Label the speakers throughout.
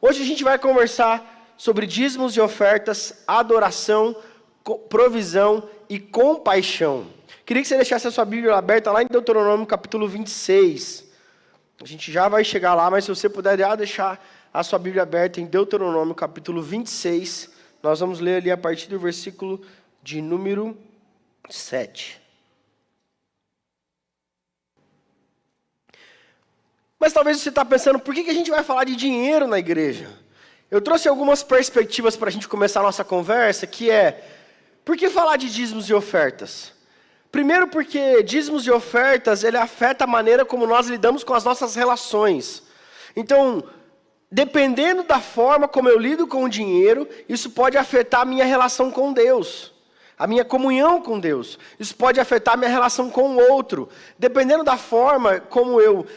Speaker 1: Hoje a gente vai conversar sobre dízimos e ofertas, adoração, provisão e compaixão. Queria que você deixasse a sua Bíblia aberta lá em Deuteronômio capítulo 26. A gente já vai chegar lá, mas se você puder deixar a sua Bíblia aberta em Deuteronômio capítulo 26, nós vamos ler ali a partir do versículo de número 7. Mas talvez você está pensando, por que a gente vai falar de dinheiro na igreja? Eu trouxe algumas perspectivas para a gente começar a nossa conversa, que é, por que falar de dízimos e ofertas? Primeiro porque dízimos e ofertas, ele afeta a maneira como nós lidamos com as nossas relações. Então, dependendo da forma como eu lido com o dinheiro, isso pode afetar a minha relação com Deus, a minha comunhão com Deus. Isso pode afetar a minha relação com o outro. Dependendo da forma como eu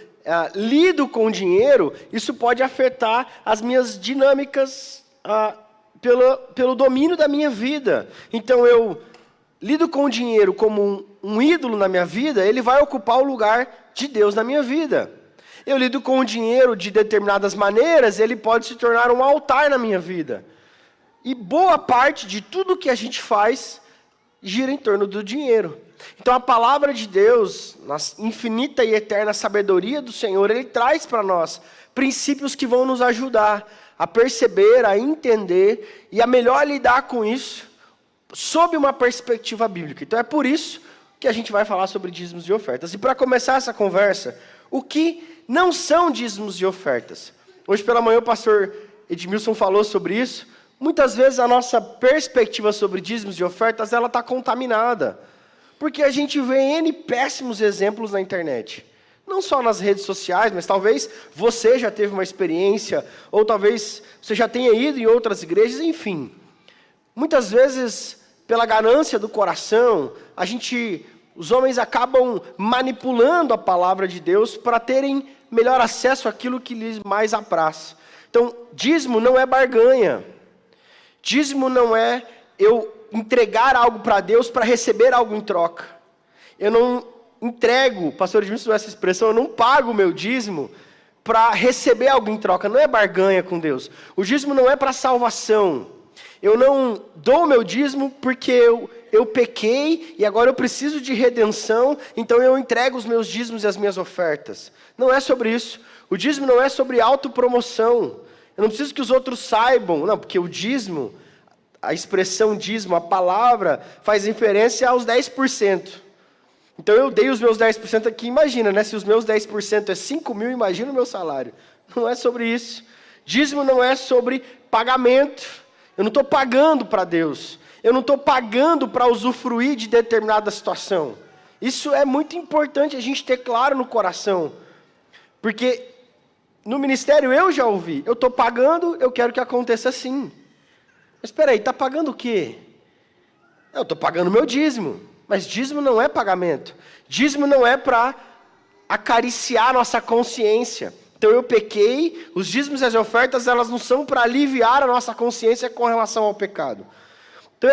Speaker 1: lido com o dinheiro, isso pode afetar as minhas dinâmicas pelo domínio da minha vida. Então, eu lido com o dinheiro como um ídolo na minha vida, ele vai ocupar o lugar de Deus na minha vida. Eu lido com o dinheiro de determinadas maneiras, ele pode se tornar um altar na minha vida. E boa parte de tudo que a gente faz gira em torno do dinheiro. Então a palavra de Deus, na infinita e eterna sabedoria do Senhor, Ele traz para nós princípios que vão nos ajudar a perceber, a entender e a melhor lidar com isso sob uma perspectiva bíblica. Então é por isso que a gente vai falar sobre dízimos e ofertas. E para começar essa conversa, o que não são dízimos e ofertas? Hoje pela manhã o pastor Edmilson falou sobre isso. Muitas vezes a nossa perspectiva sobre dízimos e ofertas, ela está contaminada. Porque a gente vê N péssimos exemplos na internet. Não só nas redes sociais, mas talvez você já teve uma experiência, ou talvez você já tenha ido em outras igrejas, enfim. Muitas vezes, pela ganância do coração, os homens acabam manipulando a palavra de Deus para terem melhor acesso àquilo que lhes mais apraz. Então, dízimo não é barganha. Dízimo não é eu entregar algo para Deus para receber algo em troca. Eu não entrego, pastor Edmilson usou essa expressão, eu não pago o meu dízimo para receber algo em troca. Não é barganha com Deus. O dízimo não é para salvação. Eu não dou o meu dízimo porque eu pequei e agora eu preciso de redenção, então eu entrego os meus dízimos e as minhas ofertas. Não é sobre isso. O dízimo não é sobre autopromoção. Eu não preciso que os outros saibam, não, porque o dízimo, a expressão dízimo, a palavra, faz referência aos 10%. Então eu dei os meus 10% aqui, imagina, né? Se os meus 10% é 5 mil, imagina o meu salário. Não é sobre isso. Dízimo não é sobre pagamento. Eu não estou pagando para Deus. Eu não estou pagando para usufruir de determinada situação. Isso é muito importante a gente ter claro no coração. Porque no ministério eu já ouvi, eu estou pagando, eu quero que aconteça assim. Mas espera aí, está pagando o quê? Eu estou pagando meu dízimo. Mas dízimo não é pagamento. Dízimo não é para acariciar nossa consciência. Então eu pequei, os dízimos e as ofertas, elas não são para aliviar a nossa consciência com relação ao pecado. Então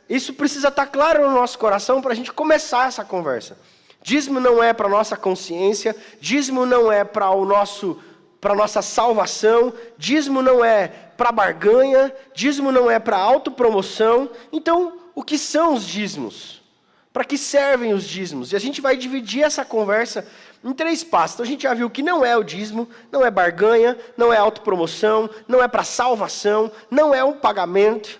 Speaker 1: isso precisa estar claro no nosso coração para a gente começar essa conversa. Dízimo não é para a nossa consciência, dízimo não é para a nossa salvação, dízimo não é para barganha, dízimo não é para autopromoção. Então, o que são os dízimos? Para que servem os dízimos? E a gente vai dividir essa conversa em 3 passos. Então, a gente já viu que não é o dízimo, não é barganha, não é autopromoção, não é para salvação, não é um pagamento,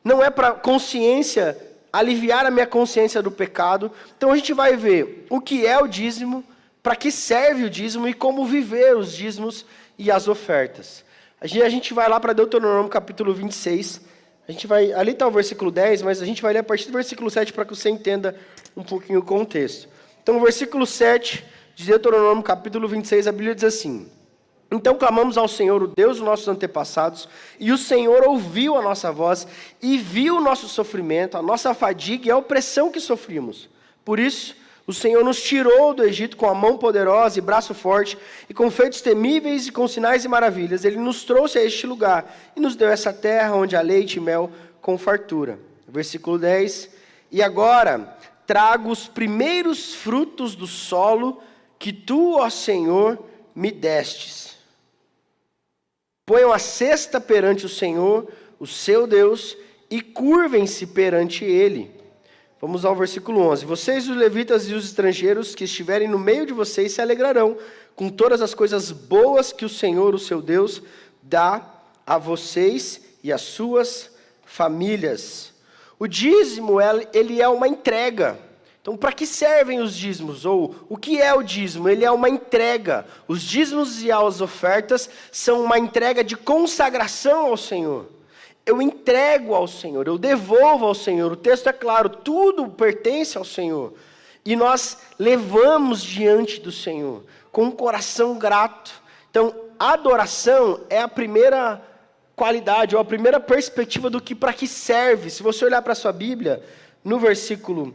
Speaker 1: não é para consciência, aliviar a minha consciência do pecado. Então, a gente vai ver o que é o dízimo, para que serve o dízimo e como viver os dízimos e as ofertas. A gente vai lá para Deuteronômio capítulo 26, ali está o versículo 10, mas a gente vai ler a partir do versículo 7 para que você entenda um pouquinho o contexto. Então, o versículo 7 de Deuteronômio capítulo 26, a Bíblia diz assim: Então clamamos ao Senhor, o Deus dos nossos antepassados, e o Senhor ouviu a nossa voz e viu o nosso sofrimento, a nossa fadiga e a opressão que sofrimos. Por isso, o Senhor nos tirou do Egito com a mão poderosa e braço forte, e com feitos temíveis e com sinais e maravilhas. Ele nos trouxe a este lugar e nos deu essa terra onde há leite e mel com fartura. Versículo 10. E agora trago os primeiros frutos do solo que tu, ó Senhor, me destes. Ponham a cesta perante o Senhor, o seu Deus, e curvem-se perante ele. Vamos ao versículo 11. Vocês, os levitas e os estrangeiros que estiverem no meio de vocês, se alegrarão com todas as coisas boas que o Senhor, o seu Deus, dá a vocês e às suas famílias. O dízimo, ele é uma entrega. Então, para que servem os dízimos? Ou, o que é o dízimo? Ele é uma entrega. Os dízimos e as ofertas são uma entrega de consagração ao Senhor. Eu entrego ao Senhor, eu devolvo ao Senhor. O texto é claro, tudo pertence ao Senhor. E nós levamos diante do Senhor, com um coração grato. Então, a adoração é a primeira qualidade, ou a primeira perspectiva do que para que serve. Se você olhar para a sua Bíblia, no versículo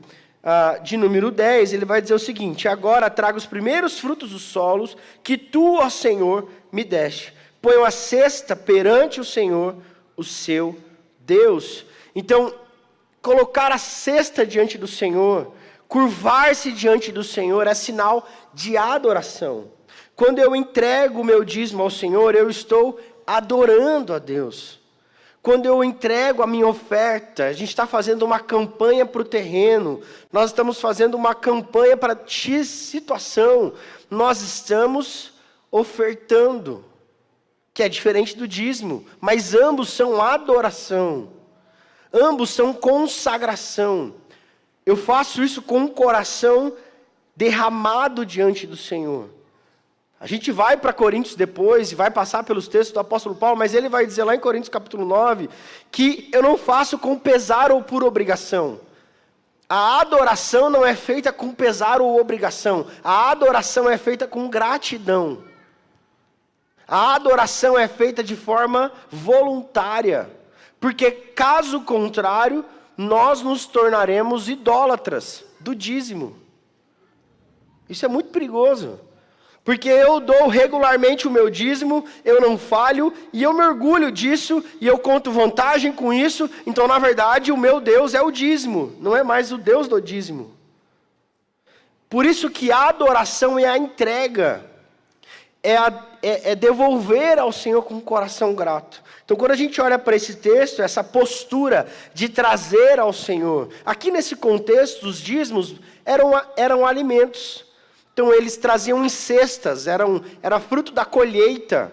Speaker 1: de número 10, ele vai dizer o seguinte: agora trago os primeiros frutos dos solos que tu, ó Senhor, me deste. Ponho a cesta perante o Senhor, o seu Deus. Então, colocar a cesta diante do Senhor, curvar-se diante do Senhor é sinal de adoração. Quando eu entrego o meu dízimo ao Senhor, eu estou adorando a Deus. Quando eu entrego a minha oferta, a gente está fazendo uma campanha para o terreno, nós estamos fazendo uma campanha para X situação, nós estamos ofertando, que é diferente do dízimo, mas ambos são adoração, ambos são consagração. Eu faço isso com um coração derramado diante do Senhor. A gente vai para Coríntios depois e vai passar pelos textos do apóstolo Paulo, mas ele vai dizer lá em Coríntios capítulo 9, que eu não faço com pesar ou por obrigação. A adoração não é feita com pesar ou obrigação. A adoração é feita com gratidão. A adoração é feita de forma voluntária. Porque caso contrário, nós nos tornaremos idólatras do dízimo. Isso é muito perigoso. Porque eu dou regularmente o meu dízimo, eu não falho, e eu me orgulho disso, e eu conto vantagem com isso. Então, na verdade, o meu Deus é o dízimo, não é mais o Deus do dízimo. Por isso que a adoração é a entrega, é devolver ao Senhor com um coração grato. Então, quando a gente olha para esse texto, essa postura de trazer ao Senhor, aqui nesse contexto, os dízimos eram alimentos. Então eles traziam em cestas, era fruto da colheita.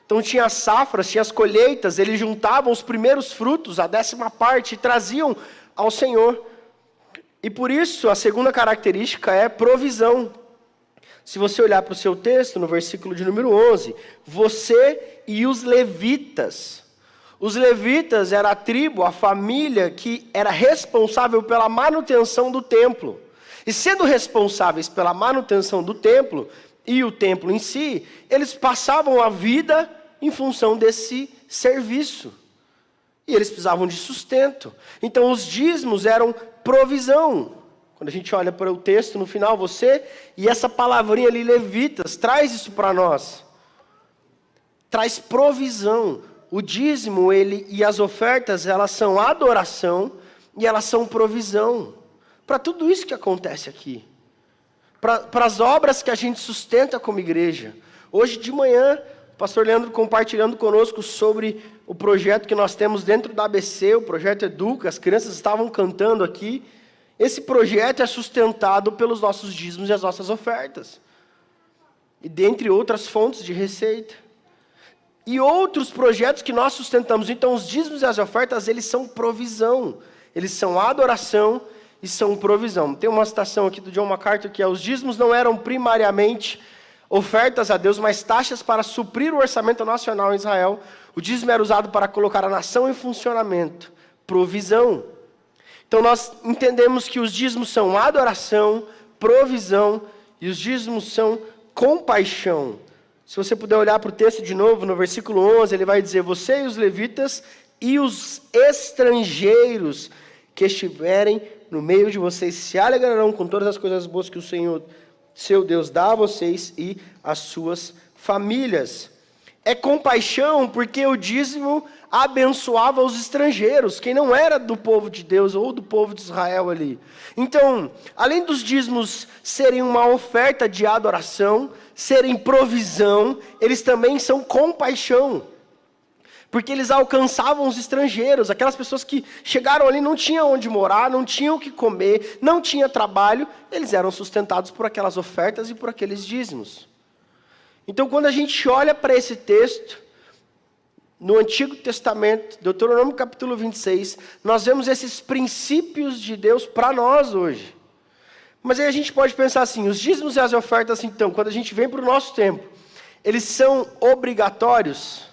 Speaker 1: Então tinha as safras, tinha as colheitas, eles juntavam os primeiros frutos, a 10ª parte, e traziam ao Senhor. E por isso a segunda característica é provisão. Se você olhar para o seu texto, no versículo de número 11, você e os levitas. Os levitas era a tribo, a família que era responsável pela manutenção do templo. E sendo responsáveis pela manutenção do templo e o templo em si, eles passavam a vida em função desse serviço. E eles precisavam de sustento. Então os dízimos eram provisão. Quando a gente olha para o texto no final, você e essa palavrinha ali, levitas, traz isso para nós. Traz provisão. O dízimo e as ofertas, elas são adoração e elas são provisão. Para tudo isso que acontece aqui. Para as obras que a gente sustenta como igreja. Hoje de manhã, o pastor Leandro compartilhando conosco sobre o projeto que nós temos dentro da ABC, o projeto Educa, as crianças estavam cantando aqui. Esse projeto é sustentado pelos nossos dízimos e as nossas ofertas. E dentre outras fontes de receita. E outros projetos que nós sustentamos. Então os dízimos e as ofertas, eles são provisão. Eles são adoração e são provisão. Tem uma citação aqui do John MacArthur que é: os dízimos não eram primariamente ofertas a Deus, mas taxas para suprir o orçamento nacional em Israel. O dízimo era usado para colocar a nação em funcionamento, provisão. Então nós entendemos que os dízimos são adoração, provisão, e os dízimos são compaixão. Se você puder olhar para o texto de novo, no versículo 11, ele vai dizer: você e os levitas e os estrangeiros que estiverem no meio de vocês se alegrarão com todas as coisas boas que o Senhor, seu Deus, dá a vocês e às suas famílias. É compaixão porque o dízimo abençoava os estrangeiros, quem não era do povo de Deus ou do povo de Israel ali. Então, além dos dízimos serem uma oferta de adoração, serem provisão, eles também são compaixão. Porque eles alcançavam os estrangeiros, aquelas pessoas que chegaram ali, não tinham onde morar, não tinham o que comer, não tinha trabalho, eles eram sustentados por aquelas ofertas e por aqueles dízimos. Então, quando a gente olha para esse texto, no Antigo Testamento, Deuteronômio capítulo 26, nós vemos esses princípios de Deus para nós hoje. Mas aí a gente pode pensar assim, os dízimos e as ofertas, então, quando a gente vem para o nosso tempo, eles são obrigatórios?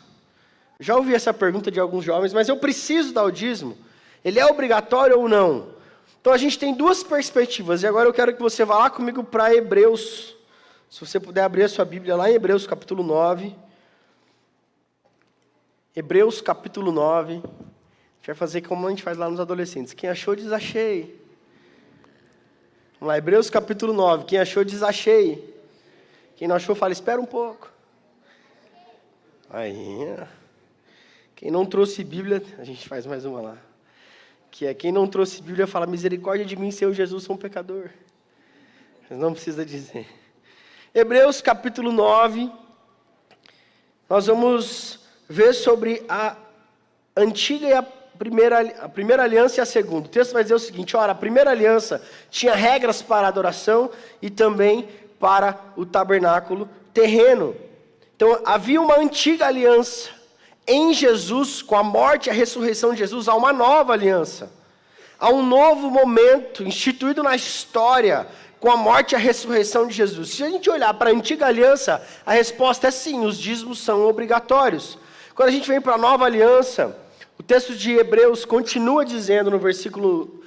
Speaker 1: Já ouvi essa pergunta de alguns jovens, mas eu preciso dar o dízimo? Ele é obrigatório ou não? Então a gente tem duas perspectivas, e agora eu quero que você vá lá comigo para Hebreus. Se você puder abrir a sua Bíblia lá em Hebreus capítulo 9. Hebreus capítulo 9. A gente vai fazer como a gente faz lá nos adolescentes. Quem achou, diz achei. Vamos lá, Hebreus capítulo 9. Quem achou, diz achei. Quem não achou, fala, espera um pouco. Aí, quem não trouxe Bíblia, a gente faz mais uma lá. Que é, quem não trouxe Bíblia, fala, misericórdia de mim, Senhor Jesus, sou um pecador. Mas não precisa dizer. Hebreus capítulo 9. Nós vamos ver sobre a antiga e a primeira aliança e a segunda. O texto vai dizer o seguinte, ora, a primeira aliança tinha regras para a adoração e também para o tabernáculo terreno. Então, havia uma antiga aliança. Em Jesus, com a morte e a ressurreição de Jesus, há uma nova aliança. Há um novo momento instituído na história com a morte e a ressurreição de Jesus. Se a gente olhar para a antiga aliança, a resposta é sim, os dízimos são obrigatórios. Quando a gente vem para a nova aliança, o texto de Hebreus continua dizendo no versículo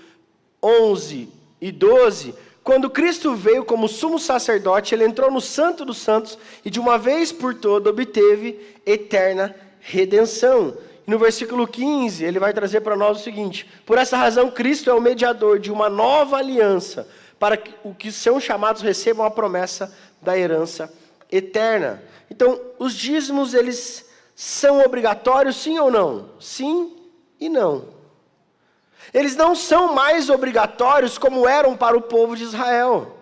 Speaker 1: 11 e 12, quando Cristo veio como sumo sacerdote, ele entrou no Santo dos Santos e de uma vez por todas obteve eterna redenção. E no versículo 15, ele vai trazer para nós o seguinte, por essa razão Cristo é o mediador de uma nova aliança, para que os que são chamados recebam a promessa da herança eterna. Então, os dízimos, eles são obrigatórios, sim ou não? Sim e não. Eles não são mais obrigatórios como eram para o povo de Israel.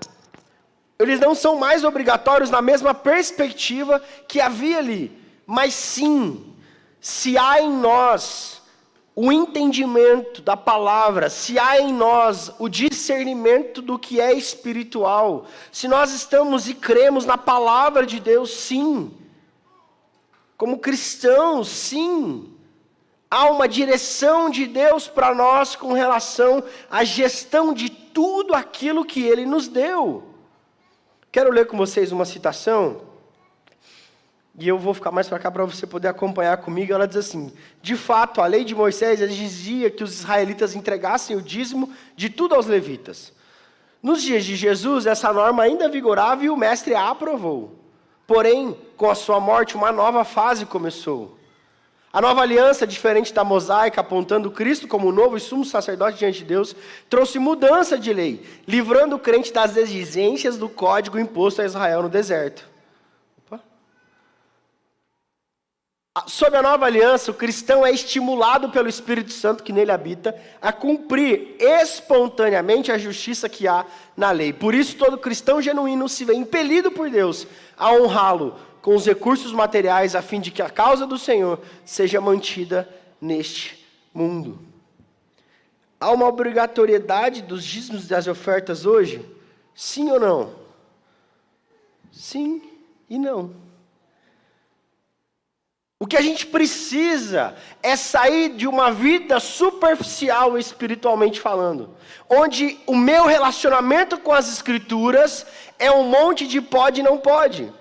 Speaker 1: Eles não são mais obrigatórios na mesma perspectiva que havia ali. Mas sim, se há em nós o entendimento da palavra, se há em nós o discernimento do que é espiritual, se nós estamos e cremos na palavra de Deus, sim. Como cristãos, sim. Há uma direção de Deus para nós com relação à gestão de tudo aquilo que Ele nos deu. Quero ler com vocês uma citação. E eu vou ficar mais para cá para você poder acompanhar comigo. Ela diz assim, de fato, a lei de Moisés dizia que os israelitas entregassem o dízimo de tudo aos levitas. Nos dias de Jesus, essa norma ainda vigorava e o mestre a aprovou. Porém, com a sua morte, uma nova fase começou. A nova aliança, diferente da mosaica, apontando Cristo como o novo e sumo sacerdote diante de Deus, trouxe mudança de lei, livrando o crente das exigências do código imposto a Israel no deserto. Sob a nova aliança, o cristão é estimulado pelo Espírito Santo que nele habita a cumprir espontaneamente a justiça que há na lei. Por isso, todo cristão genuíno se vê impelido por Deus a honrá-lo com os recursos materiais, a fim de que a causa do Senhor seja mantida neste mundo. Há uma obrigatoriedade dos dízimos e das ofertas hoje? Sim ou não? Sim e não. O que a gente precisa é sair de uma vida superficial espiritualmente falando, onde o meu relacionamento com as Escrituras é um monte de pode e não pode.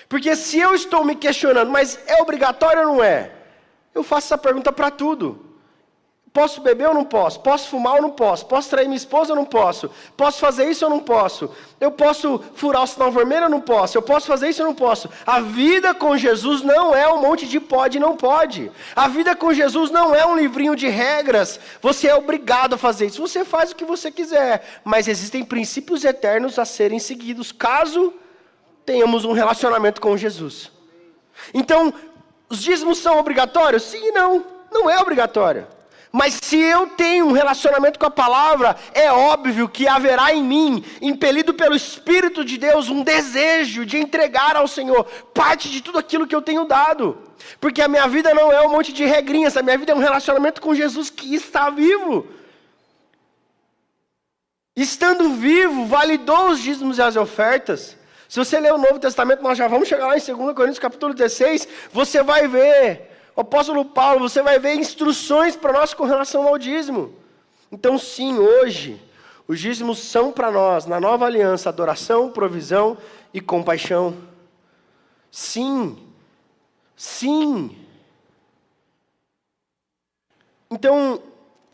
Speaker 1: Porque se eu estou me questionando, mas é obrigatório ou não é? Eu faço essa pergunta para tudo. Posso beber ou não posso? Posso fumar ou não posso? Posso trair minha esposa ou não posso? Posso fazer isso ou não posso? Eu posso furar o sinal vermelho ou não posso? Eu posso fazer isso ou não posso? A vida com Jesus não é um monte de pode e não pode. A vida com Jesus não é um livrinho de regras. Você é obrigado a fazer isso. Você faz o que você quiser. Mas existem princípios eternos a serem seguidos, caso tenhamos um relacionamento com Jesus. Então, os dízimos são obrigatórios? Sim e não. Não é obrigatório. Mas se eu tenho um relacionamento com a palavra, é óbvio que haverá em mim, impelido pelo Espírito de Deus, um desejo de entregar ao Senhor parte de tudo aquilo que eu tenho dado. Porque a minha vida não é um monte de regrinhas, a minha vida é um relacionamento com Jesus que está vivo. Estando vivo, validou os dízimos e as ofertas. Se você ler o Novo Testamento, nós já vamos chegar lá em 2 Coríntios capítulo 16, você vai ver, o apóstolo Paulo, você vai ver instruções para nós com relação ao dízimo. Então sim, hoje, os dízimos são para nós, na nova aliança, adoração, provisão e compaixão. Sim, sim. Então,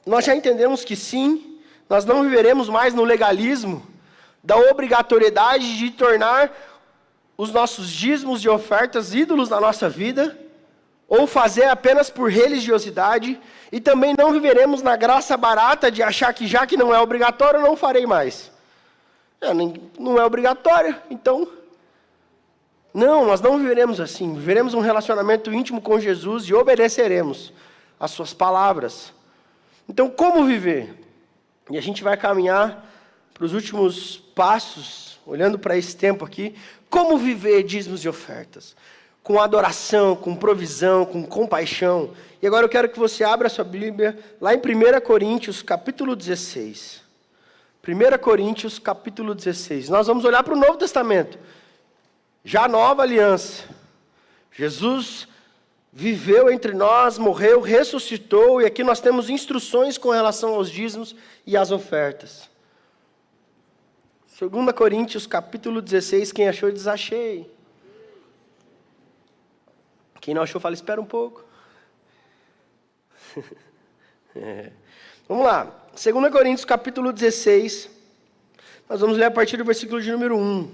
Speaker 1: nós já entendemos que sim, nós não viveremos mais no legalismo da obrigatoriedade de tornar os nossos dízimos e ofertas ídolos na nossa vida, ou fazer apenas por religiosidade, e também não viveremos na graça barata de achar que já que não é obrigatório, eu não farei mais. Não é obrigatório, então... Não, nós não viveremos assim. Viveremos um relacionamento íntimo com Jesus e obedeceremos às suas palavras. Então, como viver? E a gente vai caminhar para os últimos passos, olhando para esse tempo aqui. Como viver dízimos e ofertas? Com adoração, com provisão, com compaixão. E agora eu quero que você abra a sua Bíblia lá em 1 Coríntios, capítulo 16. 1 Coríntios, capítulo 16. Nós vamos olhar para o Novo Testamento. Já a nova aliança. Jesus viveu entre nós, morreu, ressuscitou, e aqui nós temos instruções com relação aos dízimos e às ofertas. 2 Coríntios, capítulo 16, quem achou, diz achei. Quem não achou, fala, espera um pouco. Vamos lá, 2 Coríntios, capítulo 16, nós vamos ler a partir do versículo de número 1.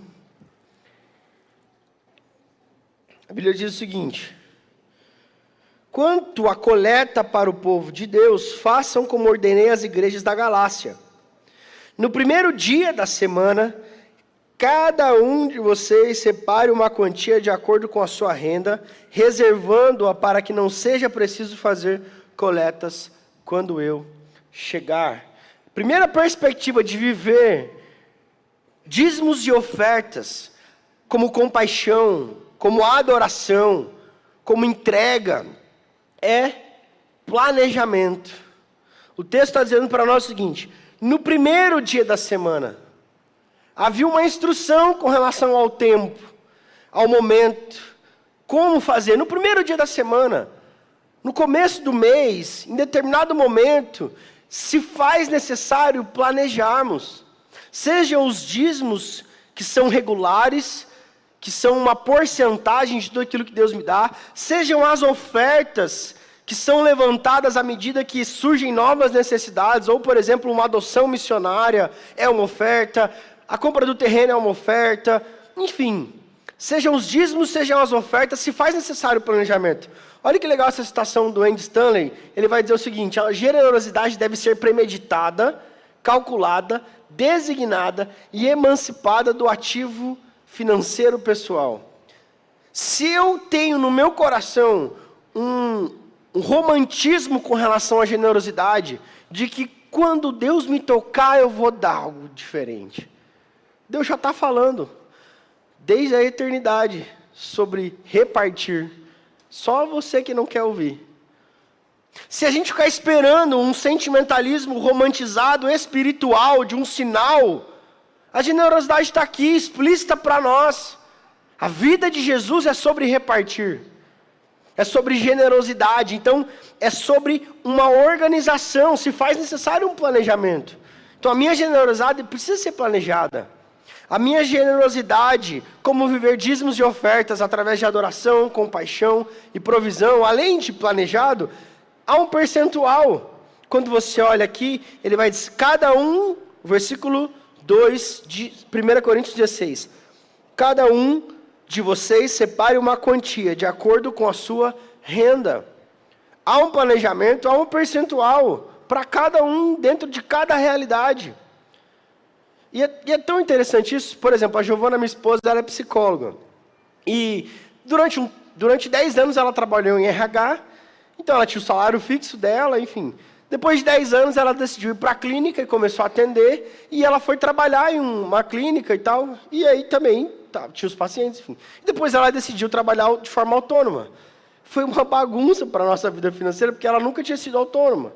Speaker 1: A Bíblia diz o seguinte: quanto à coleta para o povo de Deus, façam como ordenei às igrejas da Galácia. No primeiro dia da semana, cada um de vocês separe uma quantia de acordo com a sua renda, reservando-a para que não seja preciso fazer coletas quando eu chegar. Primeira perspectiva de viver dízimos e ofertas como compaixão, como adoração, como entrega, é planejamento. O texto está dizendo para nós o seguinte: no primeiro dia da semana, havia uma instrução com relação ao tempo, ao momento, como fazer. No primeiro dia da semana, no começo do mês, em determinado momento, se faz necessário planejarmos. Sejam os dízimos que são regulares, que são uma porcentagem de tudo aquilo que Deus me dá, sejam as ofertas que são levantadas à medida que surgem novas necessidades, ou, por exemplo, uma adoção missionária é uma oferta, a compra do terreno é uma oferta, enfim, sejam os dízimos, sejam as ofertas, se faz necessário o planejamento. Olha que legal essa citação do Andy Stanley, ele vai dizer o seguinte: a generosidade deve ser premeditada, calculada, designada e emancipada do ativo financeiro pessoal. Se eu tenho no meu coração um romantismo com relação à generosidade, de que quando Deus me tocar eu vou dar algo diferente. Deus já está falando, desde a eternidade, sobre repartir. Só você que não quer ouvir. Se a gente ficar esperando um sentimentalismo romantizado, espiritual, de um sinal, a generosidade está aqui, explícita para nós. A vida de Jesus é sobre repartir. É sobre generosidade. Então, é sobre uma organização. Se faz necessário um planejamento. Então, a minha generosidade precisa ser planejada. A minha generosidade, como viver dízimos e ofertas através de adoração, compaixão e provisão, além de planejado, há um percentual. Quando você olha aqui, ele vai dizer, cada um, versículo 2 de 1 Coríntios 16, cada um de vocês separe uma quantia de acordo com a sua renda. Há um planejamento, há um percentual para cada um dentro de cada realidade. E é tão interessante isso. Por exemplo, a Giovana, minha esposa, ela é psicóloga. E durante 10 anos ela trabalhou em RH, então ela tinha o salário fixo dela, enfim. Depois de 10 anos, ela decidiu ir para a clínica e começou a atender. E ela foi trabalhar em uma clínica e tal. E aí também tinha os pacientes, enfim. Depois ela decidiu trabalhar de forma autônoma. Foi uma bagunça para a nossa vida financeira, porque ela nunca tinha sido autônoma.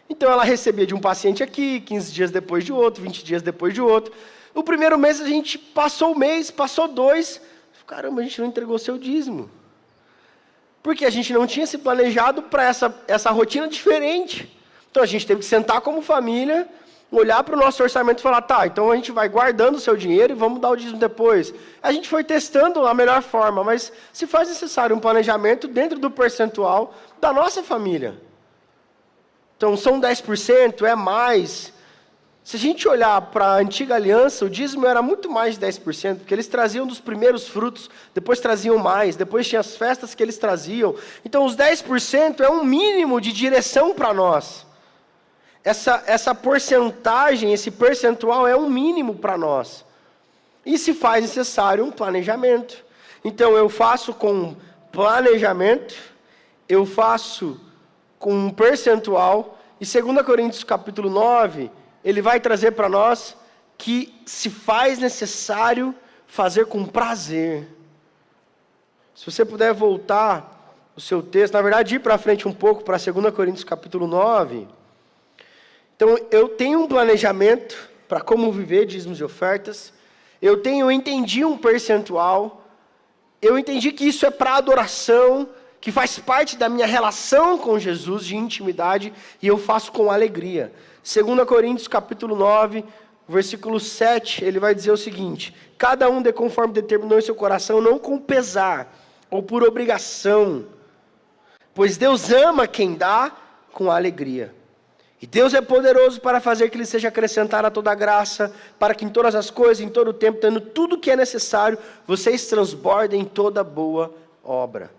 Speaker 1: Então ela recebia de um paciente aqui, 15 dias depois de outro, 20 dias depois de outro. No primeiro mês a gente passou o mês, passou 2. Caramba, a gente não entregou seu dízimo. Porque a gente não tinha se planejado para essa rotina diferente. Então a gente teve que sentar como família, olhar para o nosso orçamento e falar, tá, então a gente vai guardando o seu dinheiro e vamos dar o dízimo depois. A gente foi testando a melhor forma, mas se faz necessário um planejamento dentro do percentual da nossa família. Então são 10%, é mais. Se a gente olhar para a antiga aliança, o dízimo era muito mais de 10%, porque eles traziam dos primeiros frutos, depois traziam mais, depois tinha as festas que eles traziam. Então os 10% é um mínimo de direção para nós. Essa porcentagem, esse percentual é um mínimo para nós. E se faz necessário um planejamento. Então eu faço com planejamento, eu faço com um percentual, e 2 Coríntios capítulo 9, ele vai trazer para nós que se faz necessário fazer com prazer. Se você puder voltar o seu texto, na verdade ir para frente um pouco, para 2 Coríntios capítulo 9. Então, eu tenho um planejamento para como viver dízimos e ofertas. Eu entendi um percentual. Eu entendi que isso é para adoração, que faz parte da minha relação com Jesus, de intimidade, e eu faço com alegria. 2 Coríntios capítulo 9, versículo 7, ele vai dizer o seguinte: cada um dê conforme determinou em seu coração, não com pesar ou por obrigação, pois Deus ama quem dá com alegria. E Deus é poderoso para fazer que lhe seja acrescentada toda a graça, para que em todas as coisas, em todo o tempo, tendo tudo o que é necessário, vocês transbordem toda boa obra.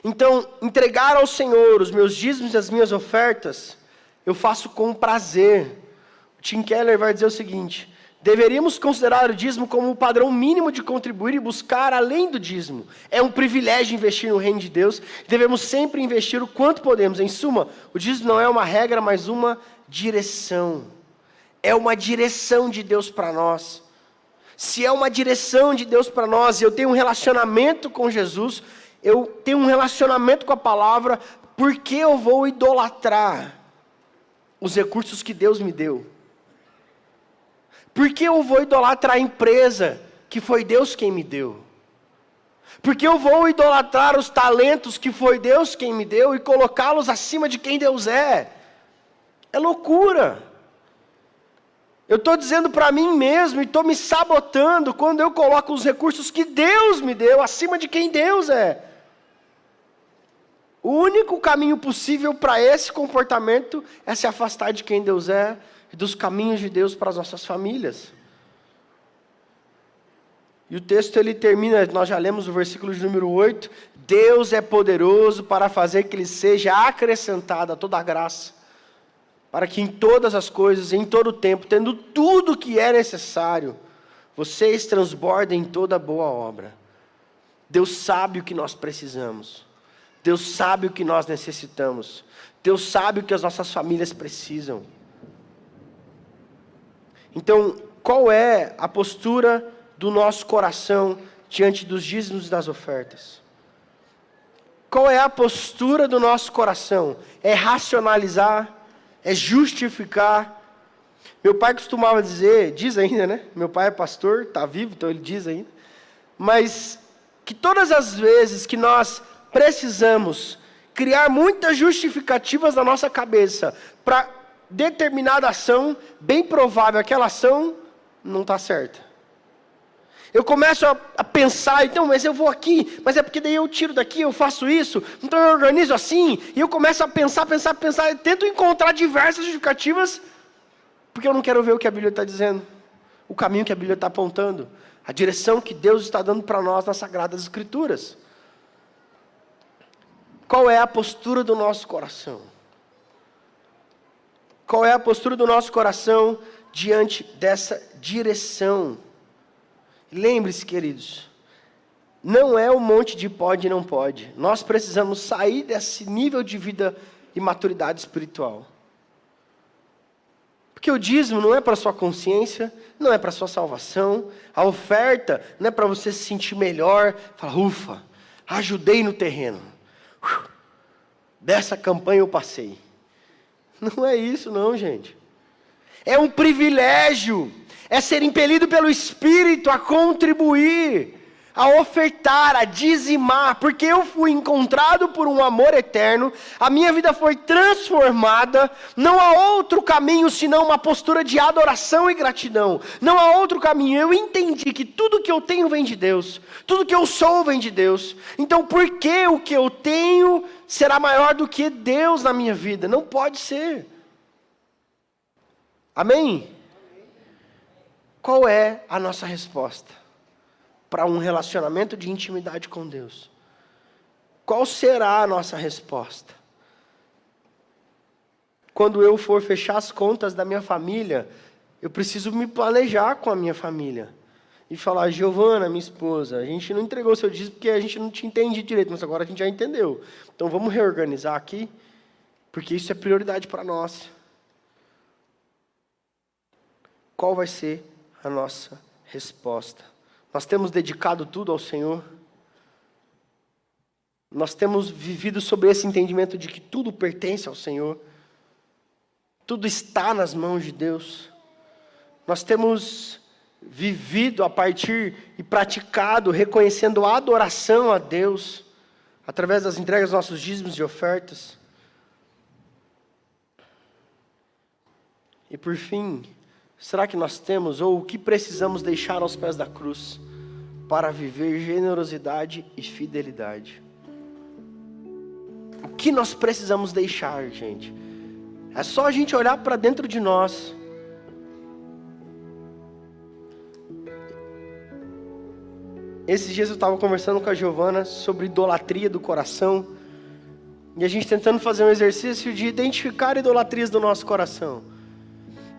Speaker 1: Então, entregar ao Senhor os meus dízimos e as minhas ofertas, eu faço com prazer. O Tim Keller vai dizer o seguinte: deveríamos considerar o dízimo como o padrão mínimo de contribuir e buscar além do dízimo. É um privilégio investir no reino de Deus. Devemos sempre investir o quanto podemos. Em suma, o dízimo não é uma regra, mas uma direção. É uma direção de Deus para nós. Se é uma direção de Deus para nós, e eu tenho um relacionamento com Jesus, eu tenho um relacionamento com a palavra, por que eu vou idolatrar os recursos que Deus me deu? Por que eu vou idolatrar a empresa que foi Deus quem me deu? Por que eu vou idolatrar os talentos que foi Deus quem me deu e colocá-los acima de quem Deus é? É loucura. Eu estou dizendo para mim mesmo e estou me sabotando quando eu coloco os recursos que Deus me deu acima de quem Deus é. O único caminho possível para esse comportamento é se afastar de quem Deus é e dos caminhos de Deus para as nossas famílias. E o texto ele termina, nós já lemos o versículo de número 8, Deus é poderoso para fazer que lhe seja acrescentada toda a graça, para que em todas as coisas, em todo o tempo, tendo tudo o que é necessário, vocês transbordem toda boa obra. Deus sabe o que nós precisamos. Deus sabe o que nós necessitamos. Deus sabe o que as nossas famílias precisam. Então, qual é a postura do nosso coração diante dos dízimos e das ofertas? Qual é a postura do nosso coração? É racionalizar? É justificar? Meu pai costumava dizer, diz ainda, né? Meu pai é pastor, está vivo, então ele diz ainda. Mas que todas as vezes que nós precisamos criar muitas justificativas na nossa cabeça para determinada ação, bem provável aquela ação não está certa. Eu começo a pensar, então, mas eu vou aqui, mas é porque daí eu tiro daqui, eu faço isso, então eu organizo assim, e eu começo a pensar, e tento encontrar diversas justificativas, porque eu não quero ver o que a Bíblia está dizendo, o caminho que a Bíblia está apontando, a direção que Deus está dando para nós nas Sagradas Escrituras. Qual é a postura do nosso coração? Qual é a postura do nosso coração diante dessa direção? Lembre-se, queridos, não é um monte de pode e não pode. Nós precisamos sair desse nível de vida e maturidade espiritual. Porque o dízimo não é para sua consciência, não é para sua salvação. A oferta não é para você se sentir melhor, falar, ufa, ajudei no terreno. Dessa campanha eu passei. Não é isso não, gente. É um privilégio, é ser impelido pelo Espírito a contribuir, a ofertar, a dizimar, porque eu fui encontrado por um amor eterno, a minha vida foi transformada, não há outro caminho senão uma postura de adoração e gratidão, não há outro caminho. Eu entendi que tudo que eu tenho vem de Deus, tudo que eu sou vem de Deus, então por que o que eu tenho será maior do que Deus na minha vida? Não pode ser. Amém? Qual é a nossa resposta para um relacionamento de intimidade com Deus? Qual será a nossa resposta? Quando eu for fechar as contas da minha família, eu preciso me planejar com a minha família. E falar, Giovana, minha esposa, a gente não entregou o seu dízimo porque a gente não te entende direito, mas agora a gente já entendeu. Então vamos reorganizar aqui, porque isso é prioridade para nós. Qual vai ser a nossa resposta? Nós temos dedicado tudo ao Senhor? Nós temos vivido sobre esse entendimento de que tudo pertence ao Senhor? Tudo está nas mãos de Deus? Nós temos vivido a partir e praticado, reconhecendo a adoração a Deus, através das entregas dos nossos dízimos e ofertas? E por fim, será que nós temos, ou o que precisamos deixar aos pés da cruz, para viver generosidade e fidelidade? O que nós precisamos deixar, gente? É só a gente olhar para dentro de nós. Esses dias eu estava conversando com a Giovana sobre idolatria do coração, e a gente tentando fazer um exercício de identificar idolatrias do nosso coração.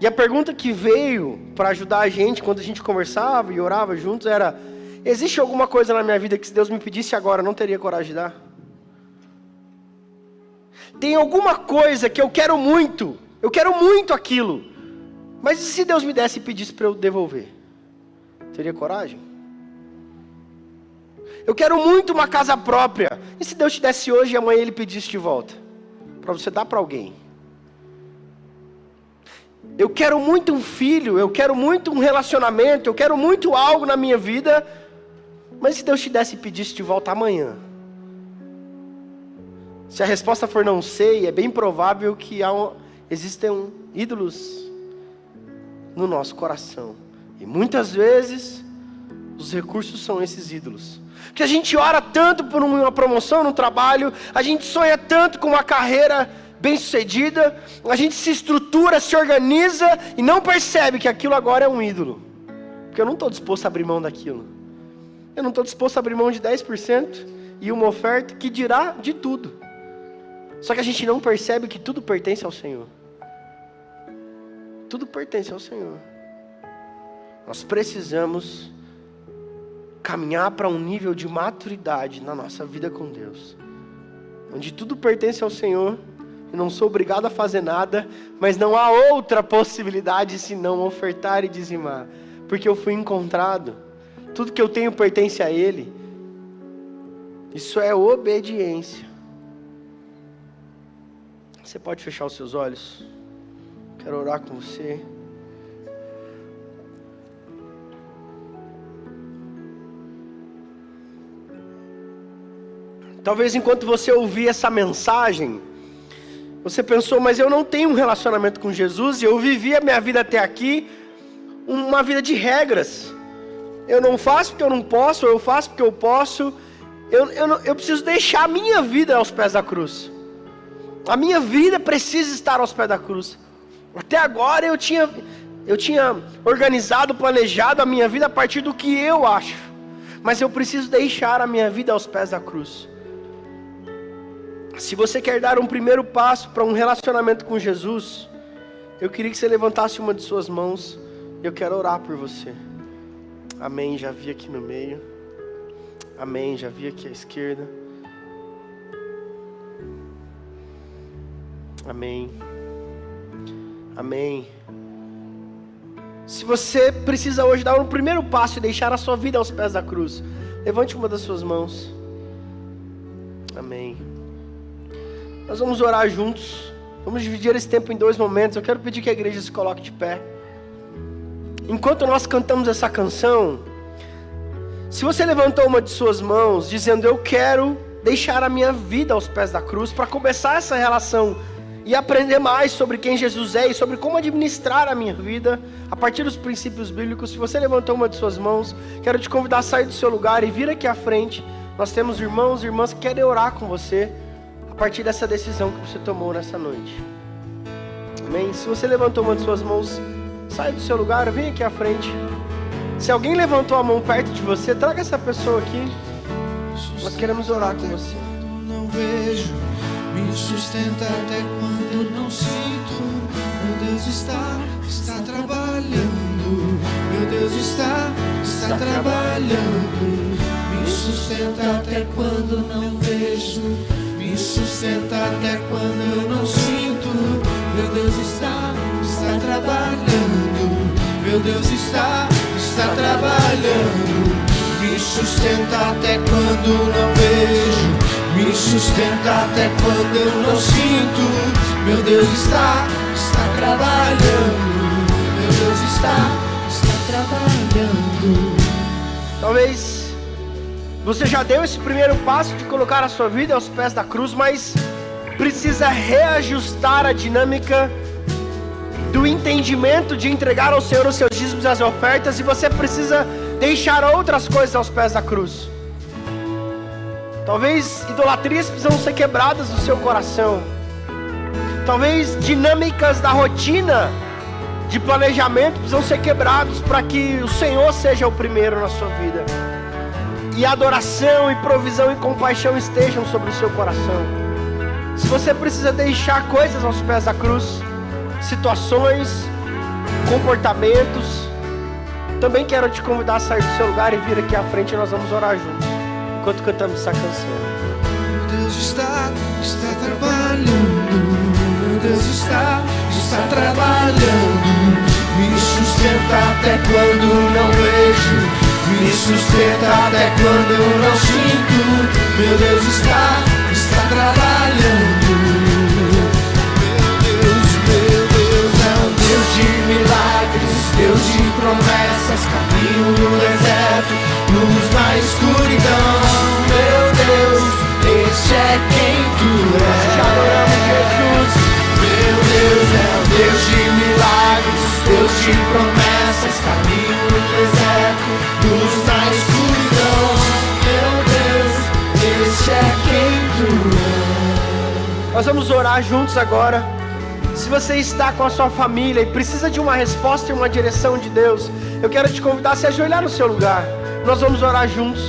Speaker 1: E a pergunta que veio para ajudar a gente, quando a gente conversava e orava juntos, era: existe alguma coisa na minha vida que se Deus me pedisse agora, eu não teria coragem de dar? Tem alguma coisa que eu quero muito aquilo, mas e se Deus me desse e pedisse para eu devolver? Teria coragem? Eu quero muito uma casa própria, e se Deus te desse hoje e amanhã Ele pedisse de volta, para você dar para alguém? Eu quero muito um filho, eu quero muito um relacionamento, eu quero muito algo na minha vida, mas se Deus te desse e pedisse de volta amanhã? Se a resposta for não sei, é bem provável que existem ídolos no nosso coração. E muitas vezes, os recursos são esses ídolos. Porque a gente ora tanto por uma promoção no trabalho, a gente sonha tanto com uma carreira bem-sucedida, a gente se estrutura, se organiza e não percebe que aquilo agora é um ídolo. Porque eu não estou disposto a abrir mão daquilo. Eu não estou disposto a abrir mão de 10% e uma oferta que dirá de tudo. Só que a gente não percebe que tudo pertence ao Senhor. Tudo pertence ao Senhor. Nós precisamos caminhar para um nível de maturidade na nossa vida com Deus, onde tudo pertence ao Senhor. Eu não sou obrigado a fazer nada, mas não há outra possibilidade senão ofertar e dizimar, porque eu fui encontrado, tudo que eu tenho pertence a Ele. Isso é obediência. Você pode fechar os seus olhos? Quero orar com você. Talvez enquanto você ouvir essa mensagem, você pensou, mas eu não tenho um relacionamento com Jesus e eu vivi a minha vida até aqui uma vida de regras. Eu não faço porque eu não posso, eu faço porque eu posso. Eu preciso deixar a minha vida aos pés da cruz. A minha vida precisa estar aos pés da cruz. Até agora eu tinha organizado, planejado a minha vida a partir do que eu acho. Mas eu preciso deixar a minha vida aos pés da cruz. Se você quer dar um primeiro passo para um relacionamento com Jesus, eu queria que você levantasse uma de suas mãos. Eu quero orar por você. Amém, já vi aqui no meio. Amém, já vi aqui à esquerda. Amém. Amém. Se você precisa hoje dar um primeiro passo e deixar a sua vida aos pés da cruz, levante uma das suas mãos. Amém. Nós vamos orar juntos. Vamos dividir esse tempo em 2 momentos. Eu quero pedir que a igreja se coloque de pé. Enquanto nós cantamos essa canção, se você levantou uma de suas mãos dizendo: eu quero deixar a minha vida aos pés da cruz para começar essa relação e aprender mais sobre quem Jesus é e sobre como administrar a minha vida a partir dos princípios bíblicos. Se você levantou uma de suas mãos, quero te convidar a sair do seu lugar e vir aqui à frente. Nós temos irmãos e irmãs que querem orar com você a partir dessa decisão que você tomou nessa noite. Amém? Se você levantou uma de suas mãos, sai do seu lugar, vem aqui à frente. Se alguém levantou a mão perto de você, traga essa pessoa aqui. Nós queremos orar com você.
Speaker 2: Não vejo, me sustenta até quando não sinto. Meu Deus está trabalhando. Meu Deus está trabalhando. Me sustenta até quando não vejo. Me sustenta até quando eu não sinto. Meu Deus está trabalhando. Meu Deus está trabalhando. Me sustenta até quando não vejo. Me sustenta até quando eu não sinto. Meu Deus está trabalhando. Meu Deus está trabalhando.
Speaker 1: Talvez você já deu esse primeiro passo de colocar a sua vida aos pés da cruz, mas precisa reajustar a dinâmica do entendimento de entregar ao Senhor os seus dízimos e as ofertas, e você precisa deixar outras coisas aos pés da cruz. Talvez idolatrias precisam ser quebradas do seu coração. Talvez dinâmicas da rotina de planejamento precisam ser quebrados para que o Senhor seja o primeiro na sua vida. E adoração, e provisão, e compaixão estejam sobre o seu coração. Se você precisa deixar coisas aos pés da cruz, situações, comportamentos, também quero te convidar a sair do seu lugar e vir aqui à frente, e nós vamos orar juntos enquanto cantamos essa canção.
Speaker 2: Meu Deus está trabalhando. Meu Deus está trabalhando. Me sustenta até quando não vejo. Me sustenta até quando eu não sinto. Meu Deus está trabalhando. Meu Deus é um Deus de milagres, Deus de promessas, caminho no deserto, luz na escuridão. Meu Deus, esse é quem tu és.
Speaker 1: Te adoramos, Jesus.
Speaker 2: Meu Deus é um Deus de milagres, Deus de promessas, caminho no deserto, luz na escuridão. Meu Deus, esse é quem tu és.
Speaker 1: Nós vamos orar juntos agora. Se você está com a sua família e precisa de uma resposta e uma direção de Deus, eu quero te convidar a se ajoelhar no seu lugar. Nós vamos orar juntos.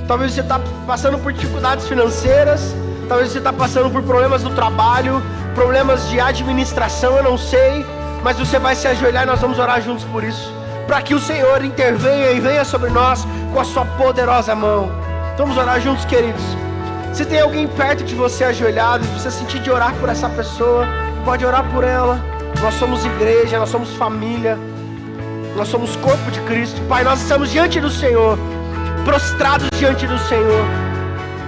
Speaker 1: Talvez você está passando por dificuldades financeiras, talvez você está passando por problemas no trabalho, problemas de administração, eu não sei, mas você vai se ajoelhar e nós vamos orar juntos por isso, para que o Senhor intervenha e venha sobre nós com a sua poderosa mão. Então vamos orar juntos, queridos. Se tem alguém perto de você ajoelhado, se você sentir de orar por essa pessoa, pode orar por ela. Nós somos igreja, nós somos família, nós somos corpo de Cristo. Pai, nós estamos diante do Senhor, prostrados diante do Senhor,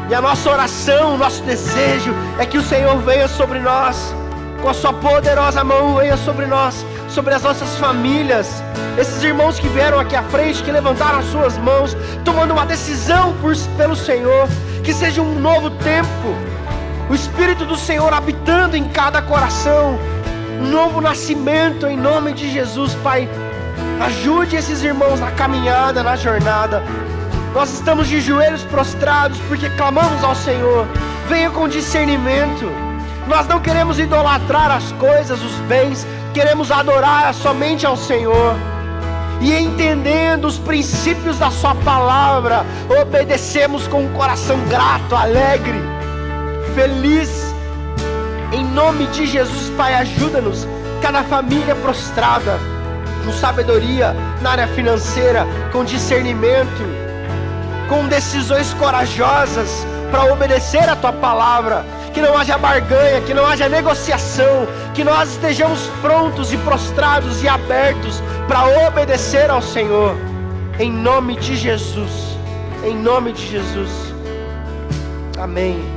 Speaker 1: e a nossa oração, o nosso desejo é que o Senhor venha sobre nós com a sua poderosa mão, venha sobre nós, sobre as nossas famílias. Esses irmãos que vieram aqui à frente, que levantaram as suas mãos, tomando uma decisão pelo Senhor, que seja um novo tempo, o Espírito do Senhor habitando em cada coração, um novo nascimento em nome de Jesus. Pai, ajude esses irmãos na caminhada, na jornada. Nós estamos de joelhos prostrados porque clamamos ao Senhor. Venha com discernimento. Nós não queremos idolatrar as coisas, os bens, queremos adorar somente ao Senhor. E entendendo os princípios da sua palavra, obedecemos com um coração grato, alegre, feliz. Em nome de Jesus, Pai, ajuda-nos. Cada família prostrada, com sabedoria na área financeira, com discernimento, com decisões corajosas para obedecer a tua palavra. que não haja barganha, que não haja negociação, que nós estejamos prontos e prostrados e abertos para obedecer ao Senhor, em nome de Jesus, em nome de Jesus, amém.